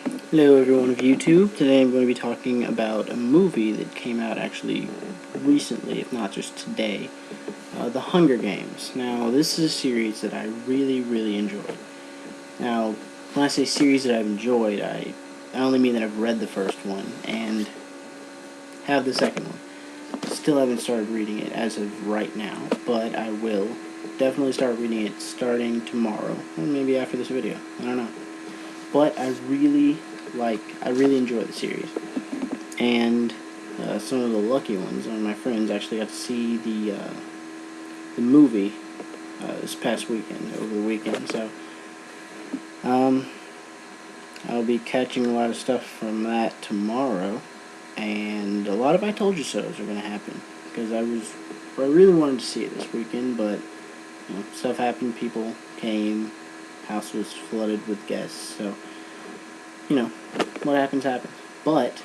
Hello everyone of YouTube. Today I'm going to be talking about a movie that came out actually recently, if not just today. The Hunger Games. Now, this is a series that I really enjoyed. Now, when I say series that I've enjoyed, I only mean that I've read the first one and have the second one. Still haven't started reading it as of right now, but I will definitely start reading it starting tomorrow, or maybe after this video. I don't know. But I really enjoy the series. And some of the lucky ones, one of my friends actually got to see the movie this past weekend, over the weekend. So I'll be catching a lot of stuff from that tomorrow, and a lot of I told you so's are gonna happen because I really wanted to see it this weekend, but stuff happened. People came, house was flooded with guests, so what happens happens. But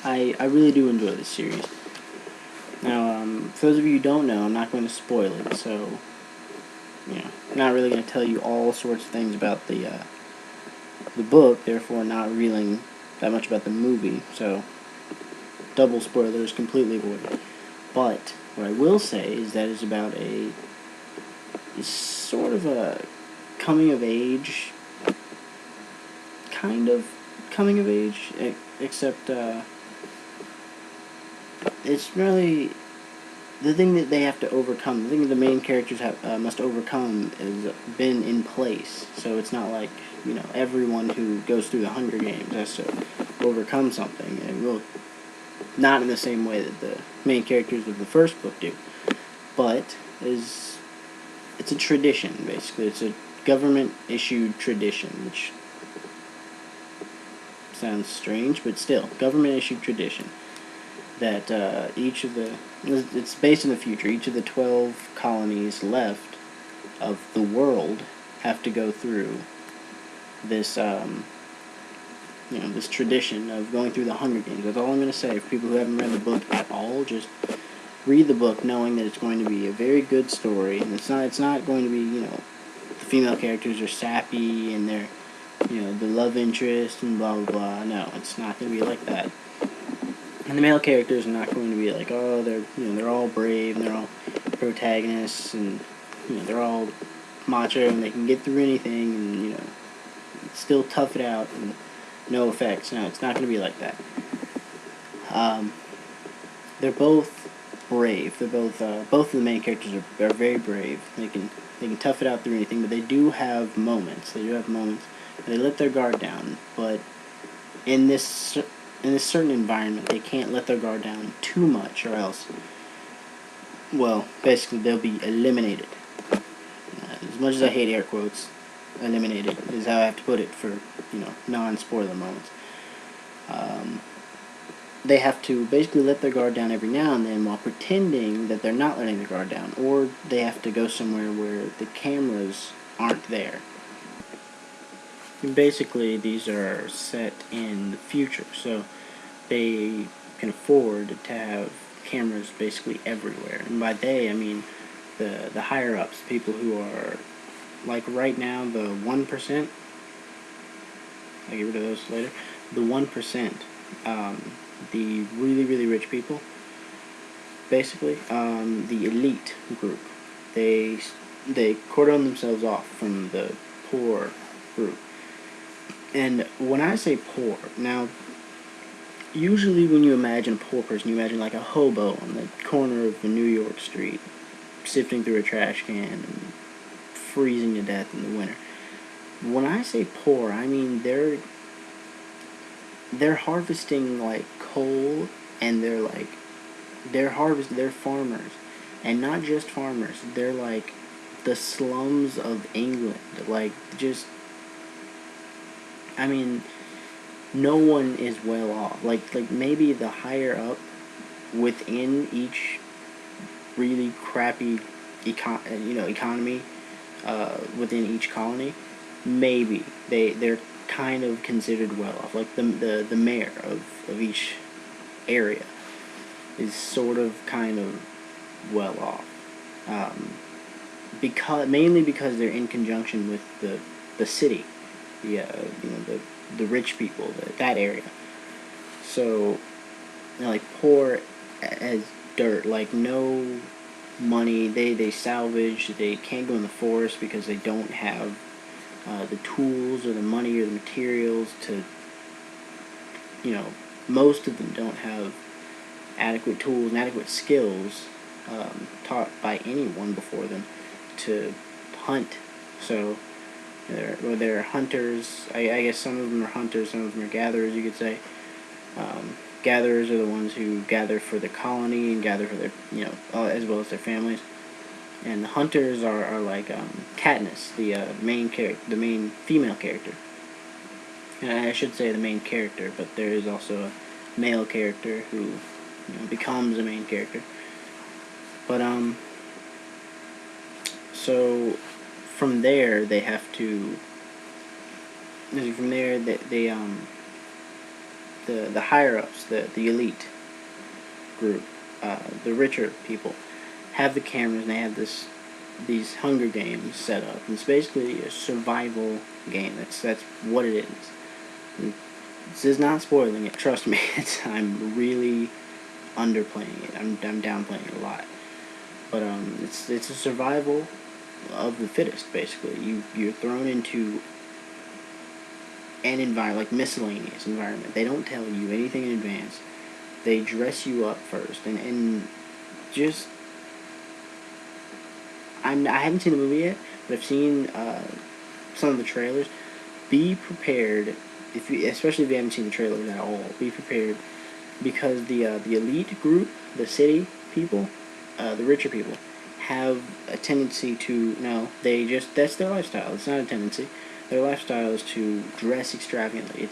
I really do enjoy this series. Now, for those of you who don't know, I'm not going to spoil it, so, I'm not really going to tell you all sorts of things about the book, therefore not revealing that much about the movie, so double spoilers completely avoided. But what I will say is that it's about it's sort of a coming of age, kind of coming of age, except it's really the thing that they have to overcome. The thing that the main characters must overcome has been in place. So it's not like everyone who goes through the Hunger Games has to overcome something. And well, not in the same way that the main characters of the first book do, but it's a tradition basically. It's a government issued tradition, which sounds strange, but still, government issued tradition that it's based in the future. Each of the 12 colonies left of the world have to go through this, this tradition of going through the Hunger Games. That's all I'm going to say. For people who haven't read the book at all, just read the book knowing that it's going to be a very good story, and it's not going to be, the female characters are sappy and they're, the love interest and blah blah blah. No, it's not going to be like that. And the male characters are not going to be like, oh, they're all brave and they're all protagonists and they're all macho and they can get through anything and still tough it out and no effects. No, it's not going to be like that. They're both brave. They're both of the main characters are very brave. They can tough it out through anything, but they do have moments. They let their guard down, but in this certain environment, they can't let their guard down too much, or else, well, basically they'll be eliminated. As much as I hate air quotes, eliminated is how I have to put it for non-spoiler moments. They have to basically let their guard down every now and then while pretending that they're not letting their guard down, or they have to go somewhere where the cameras aren't there. Basically, these are set in the future, so they can afford to have cameras basically everywhere. And by they, I mean the higher-ups, people who are, like right now, the 1%, I'll get rid of those later, the 1%, the really rich people, basically, the elite group, they cordon themselves off from the poor group. And when I say poor, now, usually when you imagine a poor person, you imagine like a hobo on the corner of a New York street, sifting through a trash can and freezing to death in the winter. When I say poor, I mean they're harvesting like coal, and they're farmers, and not just farmers. They're like the slums of England, like just. I mean, no one is well off. Like maybe the higher up within each really crappy economy within each colony, maybe they're kind of considered well off. Like the mayor of each area is sort of kind of well off. Mainly because they're in conjunction with the city. the rich people, that area. So like poor as dirt, like no money. They salvage. They can't go in the forest because they don't have the tools or the money or the materials to, most of them don't have adequate tools and adequate skills taught by anyone before them to hunt. So they're hunters. I guess some of them are hunters, some of them are gatherers, you could say. Gatherers are the ones who gather for the colony and gather for their, as well as their families. And the hunters are like Katniss, the the main female character. And I should say the main character, but there is also a male character who becomes a main character. But so from there they have to. From there they the higher ups, the elite group, the richer people, have the cameras and they have these Hunger Games set up. And it's basically a survival game. That's what it is. And this is not spoiling it. Trust me. I'm really underplaying it. I'm downplaying it a lot. But it's a survival of the fittest. Basically, you're thrown into an environment, like miscellaneous environment. They don't tell you anything in advance. They dress you up first, and just I haven't seen the movie yet, but I've seen some of the trailers. Be prepared, especially if you haven't seen the trailers at all. Be prepared, because the elite group, the city people, the richer people, have a tendency to that's their lifestyle. It's not a tendency. Their lifestyle is to dress extravagantly.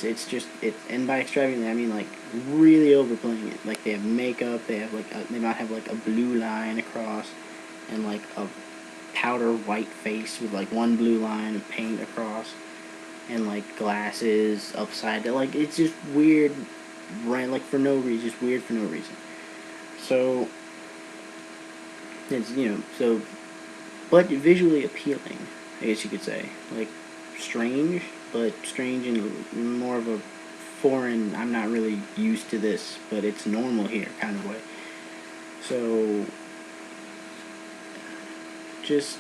And by extravagantly I mean like really overplaying it. Like they have makeup. They have they might have like a blue line across, and like a powder white face with like one blue line of paint across, and like glasses upside down. Like it's just weird, right? Like for no reason, just weird for no reason. So it's but visually appealing, I guess you could say. Like strange, but strange in more of a foreign, I'm not really used to this, but it's normal here kind of way. So just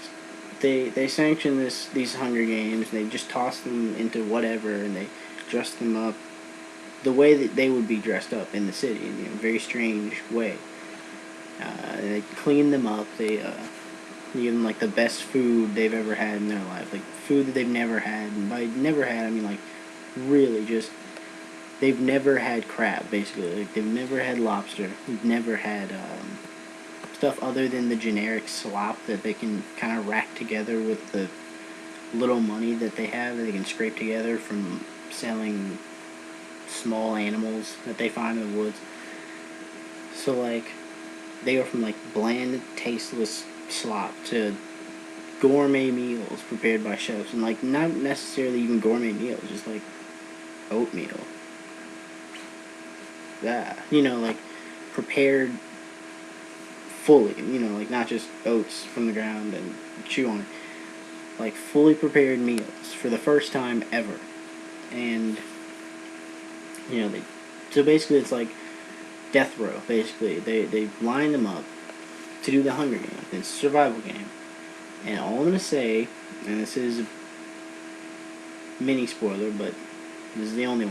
they sanction these Hunger Games, and they just toss them into whatever, and they dress them up the way that they would be dressed up in the city, in a very strange way. They clean them up. They give them like the best food they've ever had in their life, like food that they've never had. And by never had, I mean like really just they've never had crab, basically. Like they've never had lobster. They've never had stuff other than the generic slop that they can kind of rack together with the little money that they have, that they can scrape together from selling small animals that they find in the woods. So like they go from like bland, tasteless slop to gourmet meals prepared by chefs, and like not necessarily even gourmet meals, just like oatmeal. That like prepared fully, like not just oats from the ground and chew on it. Like fully prepared meals for the first time ever. And so basically it's like death row, basically. They line them up to do the Hunger Games. It's a survival game. And all I'm going to say, and this is a mini spoiler, but this is the only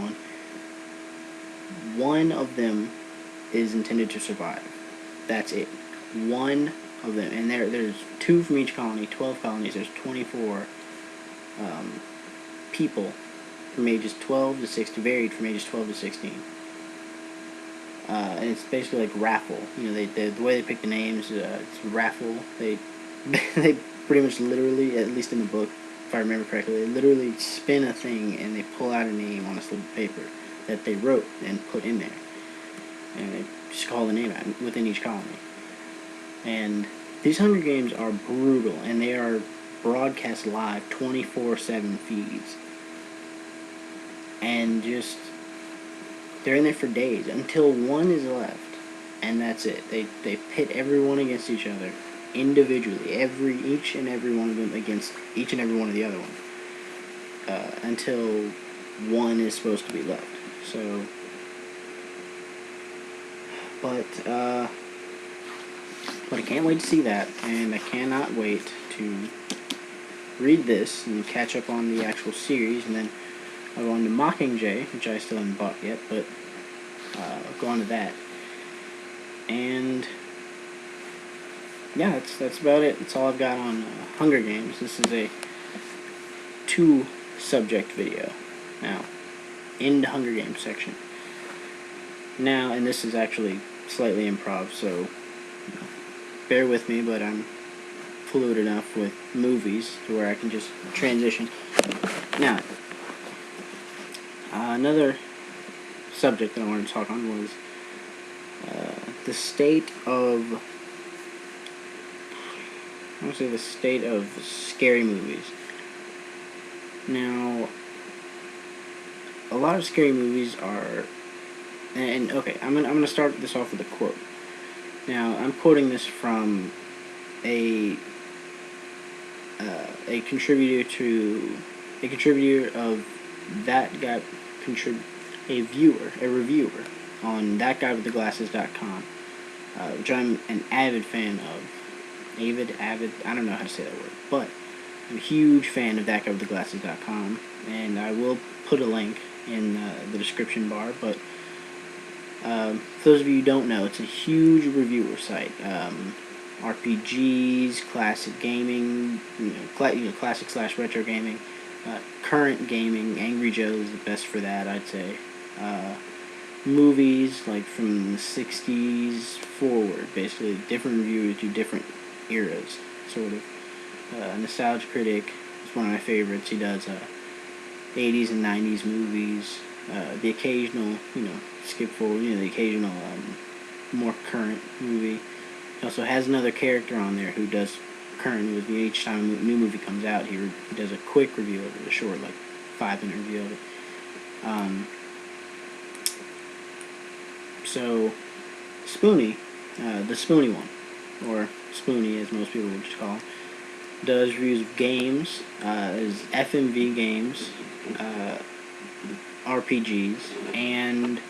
one of them is intended to survive. That's it. One of them. And there's 2 from each colony, 12 colonies. There's 24 people from ages 12 to 16, varied from ages 12 to 16. And it's basically like raffle. The way they pick the names, it's raffle. They pretty much literally, at least in the book, if I remember correctly, they literally spin a thing and they pull out a name on a slip of paper that they wrote and put in there. And they just call the name out within each colony. And these Hunger Games are brutal, and they are broadcast live 24/7 feeds. And just they're in there for days until one is left, and that's it. They pit everyone against each other individually, each and every one of them against each and every one of the other ones. until one is supposed to be left. So, but I can't wait to see that, and I cannot wait to read this and catch up on the actual series, and then I'll go on to Mockingjay, which I still haven't bought yet, but I'll go on to that. And yeah, that's about it. That's all I've got on Hunger Games. This is a 2-subject video. Now, in the Hunger Games section. Now, and this is actually slightly improv, so bear with me, but I'm fluid enough with movies to where I can just transition. Now, another subject that I wanted to talk on was the state of, the state of scary movies. Now, a lot of scary movies are, and okay, I'm gonna start this off with a quote. Now, I'm quoting this from a contributor of that guy, a reviewer on thatguywiththeglasses.com, which I'm an avid fan of. Avid, I don't know how to say that word, but I'm a huge fan of thatguywiththeglasses.com, and I will put a link in the description bar, but for those of you who don't know, it's a huge reviewer site. RPGs, classic gaming, classic / retro gaming, current gaming. Angry Joe is the best for that, I'd say. Movies, like from the 60s forward, basically. Different reviewers do different eras, sort of. Nostalgia Critic is one of my favorites. He does 80s and 90s movies. The occasional, skip forward, the occasional more current movie. He also has another character on there who does current movie. Each time a new movie comes out, he does a quick review of it, a short, 5-minute review of it. So, Spoony, the Spoony one, or Spoony as most people would just call him, does reviews of games, is FMV games, RPGs, and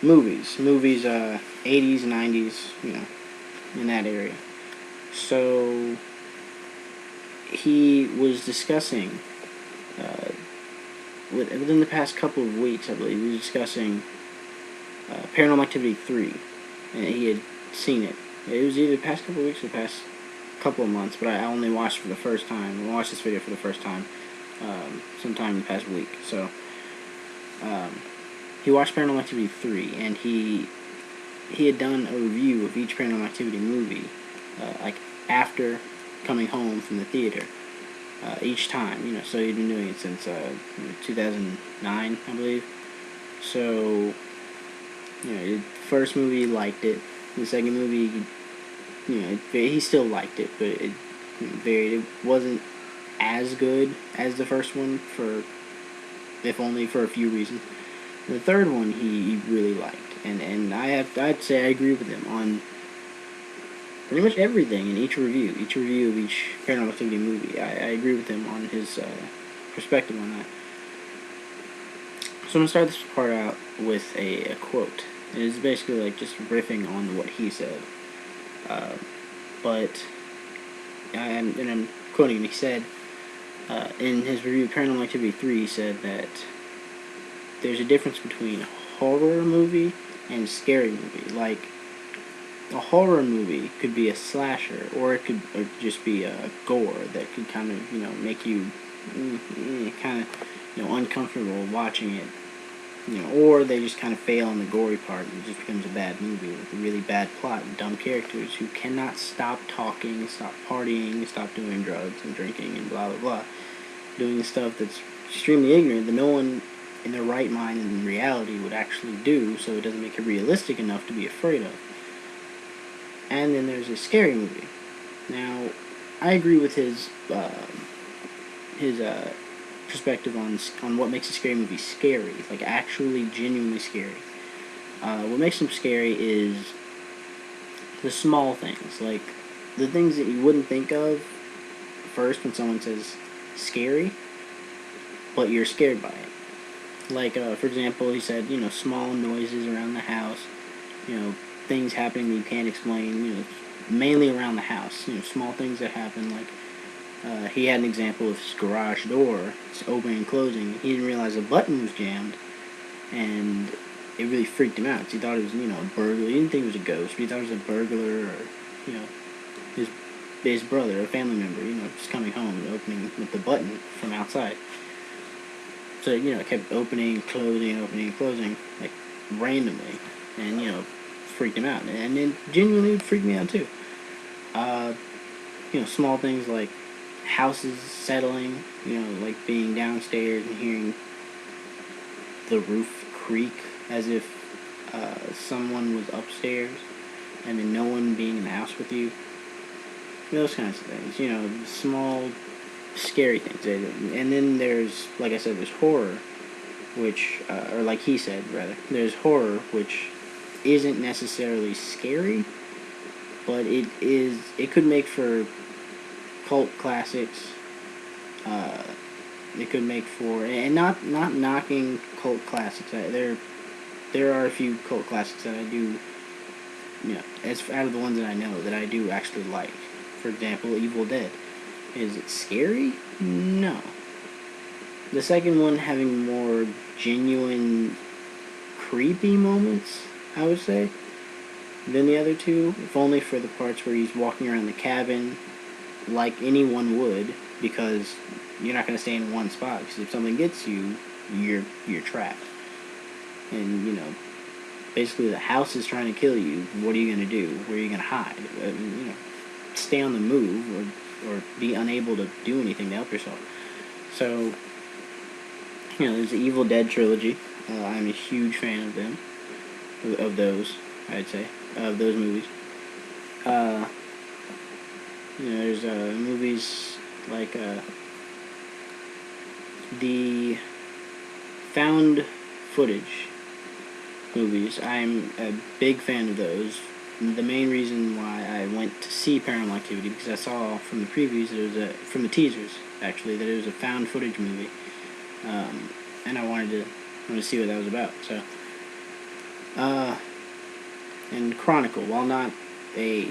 movies, 80s, 90s, in that area. So, he was discussing, within the past couple of weeks, I believe, he was discussing Paranormal Activity 3, and he had seen it. It was either the past couple of weeks or the past couple of months, but I only watched it for the first time. I watched this video for the first time sometime in the past week. So, he watched Paranormal Activity 3, and he had done a review of each Paranormal Activity movie, after coming home from the theater, each time, so he'd been doing it since 2009, I believe. So, the first movie he liked it. The second movie, he still liked it, but it varied. It wasn't as good as the first one, if only for a few reasons. And the third one he really liked, and I'd say I agree with him on pretty much everything in each review of each Paranormal Activity movie. I agree with him on his perspective on that. So I'm going to start this part out with a quote. It is basically just riffing on what he said. But I'm quoting him. He said, in his review of Paranormal Activity 3, he said that there's a difference between a horror movie and a scary movie. Like, a horror movie could be a slasher, or it could just be a gore that could kind of, make you kind of, uncomfortable watching it. Or they just kind of fail in the gory part and it just becomes a bad movie with a really bad plot and dumb characters who cannot stop talking, stop partying, stop doing drugs and drinking and blah blah blah. Doing stuff that's extremely ignorant that no one in their right mind and in reality would actually do, so it doesn't make it realistic enough to be afraid of. And then there's a scary movie. Now, I agree with his perspective on what makes a scary movie scary, actually genuinely scary. What makes them scary is the small things, the things that you wouldn't think of first when someone says scary. but you're scared by it. Like, for example, he said, small noises around the house, things happening that you can't explain, mainly around the house, small things that happen, like, he had an example of his garage door, it's opening and closing. He didn't realize a button was jammed, and it really freaked him out, because he thought it was, a burglar. He didn't think it was a ghost, but he thought it was a burglar, or, his brother, a family member, just coming home and opening with the button from outside. So, it kept opening, closing, like, randomly, and, freaked him out. And it genuinely freaked me out, too. Small things like houses settling, like being downstairs and hearing the roof creak as if someone was upstairs, and then no one being in the house with you. Those kinds of things, small, scary things. And then there's, like I said, there's horror, which, or like he said, rather, there's horror, which isn't necessarily scary, but it could make for cult classics. It could make for, and not knocking cult classics. There are a few cult classics that I do, as out of the ones that I know, that I do actually like. For example, Evil Dead. Is it scary? No. The second one having more genuine creepy moments, I would say, than the other two, if only for the parts where he's walking around the cabin like anyone would, because you're not going to stay in one spot, because if something gets you, you're trapped. And, basically the house is trying to kill you. What are you going to do? Where are you going to hide? Stay on the move, or be unable to do anything to help yourself. So, there's the Evil Dead trilogy. I'm a huge fan of them. Of those, I'd say. Of those movies. There's movies like the found footage movies. I'm a big fan of those. The main reason why I went to see Paranormal Activity, because I saw from the previews, from the teasers, actually, that it was a found footage movie. And I wanted to see what that was about. So, and Chronicle, while not a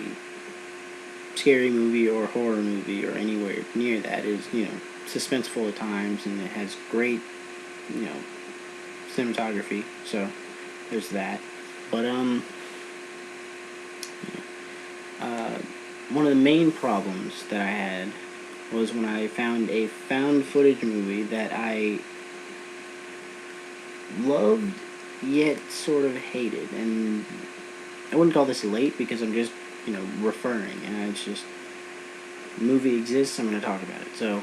scary movie or horror movie or anywhere near that, is, suspenseful at times, and it has great, cinematography. So, there's that. But, one of the main problems that I had was when I found a found footage movie that I loved yet sort of hated. And I wouldn't call this late, because I'm just, referring, and it's just, the movie exists, I'm going to talk about it. So,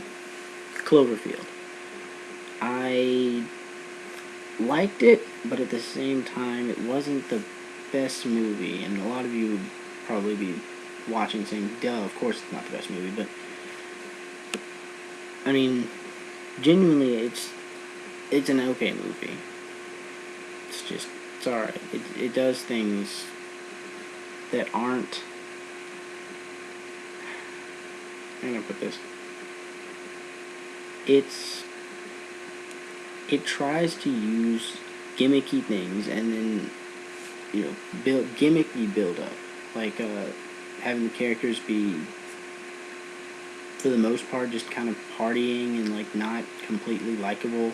Cloverfield. I liked it, but at the same time, it wasn't the best movie, and a lot of you would probably be watching saying, duh, of course it's not the best movie, but, I mean, genuinely, it's an okay movie. It's alright. It does things that aren't, how am I gonna put this? It tries to use gimmicky things, and then, gimmicky build up. Like, having the characters be, for the most part, just kind of partying and, like, not completely likable.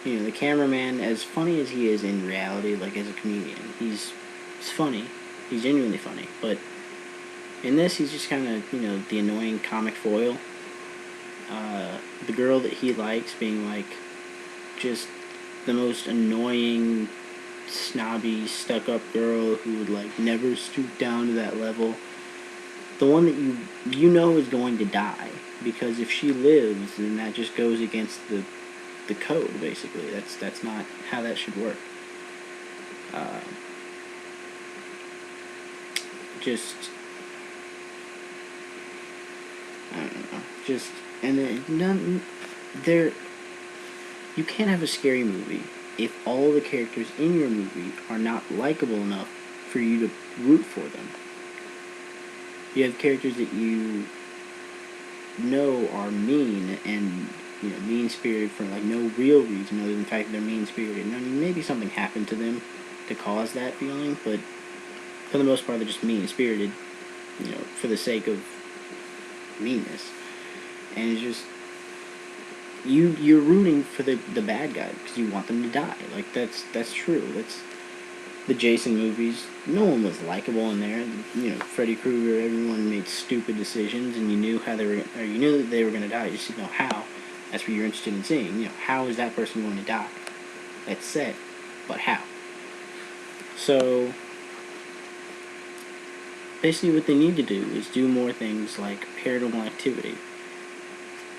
The cameraman, as funny as he is in reality, like, as a comedian, he's funny. He's genuinely funny. But in this, he's just kind of, the annoying comic foil. The girl that he likes being, like, just the most annoying, snobby, stuck-up girl who would, like, never stoop down to that level. The one that you know is going to die, because if she lives, then that just goes against the code, basically. That's not how that should work. I don't know. And then you can't have a scary movie if all the characters in your movie are not likable enough for you to root for them. You have characters that you know are mean and mean-spirited for like no real reason other than the fact that they're mean-spirited. And I mean, maybe something happened to them to cause that feeling, but for the most part, they're just mean-spirited, for the sake of meanness. And it's just you're rooting for the bad guy because you want them to die. Like that's true. That's the Jason movies. No one was likable in there. Freddy Krueger. Everyone made stupid decisions, and you knew how they were, or you knew that they were going to die. You just didn't know how. That's what you're interested in seeing. How is that person going to die? That's said, but how? So basically, what they need to do is do more things like Paranormal Activity.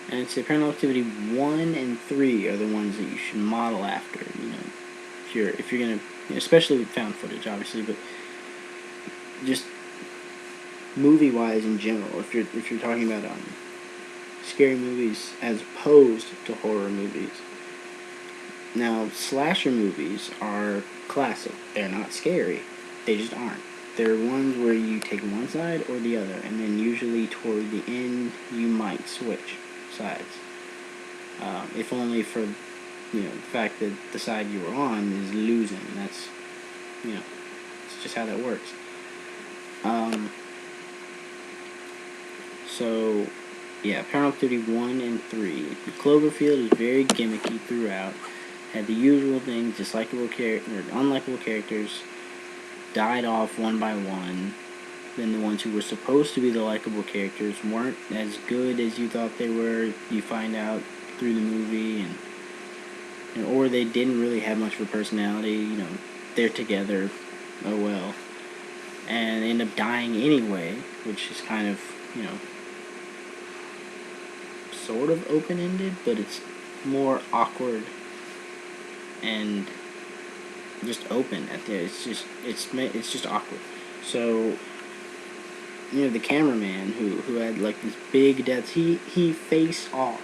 And I'd say Paranormal Activity 1 and 3 are the ones that you should model after. If you're gonna, especially with found footage, obviously, but just movie-wise in general. If you're talking about scary movies as opposed to horror movies. Now, slasher movies are classic. They're not scary. They just aren't. They're ones where you take one side or the other, and then usually toward the end you might switch sides. If only for the fact that the side you were on is losing. That's it's just how that works. So yeah, Paranormal Activity 1 and 3. The Cloverfield is very gimmicky throughout. Had the usual things, dislikable or unlikable characters died off one by one. Then the ones who were supposed to be the likable characters weren't as good as you thought they were. You find out through the movie, or they didn't really have much of a personality. They're together, oh well, and they end up dying anyway, which is kind of sort of open-ended, but it's more awkward and just open at the end. It's just awkward. So the cameraman who had like these big deaths, he faced off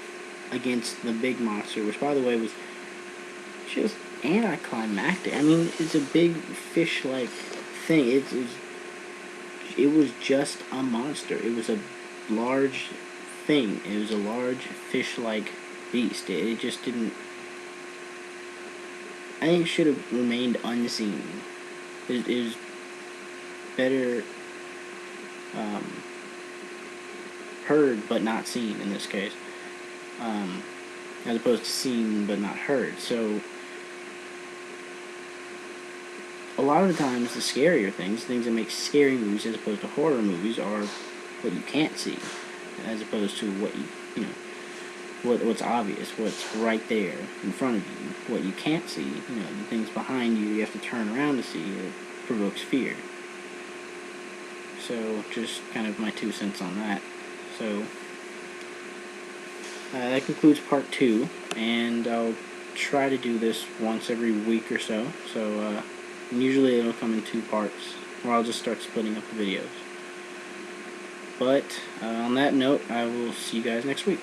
against the big monster, which by the way was just anticlimactic. I mean, it's a big fish-like thing. It was just a monster. It was a large thing. It was a large fish-like beast. It just didn't. I think it should have remained unseen. It was better heard but not seen in this case, as opposed to seen but not heard. So a lot of the times the scarier things that make scary movies as opposed to horror movies are what you can't see, as opposed to what what's obvious, what's right there in front of you. What you can't see, the things behind you have to turn around to see, it provokes fear. So just kind of my 2 cents on that. So that concludes part 2, and I'll try to do this once every week or so. So usually it'll come in 2 parts, or I'll just start splitting up the videos. But on that note, I will see you guys next week.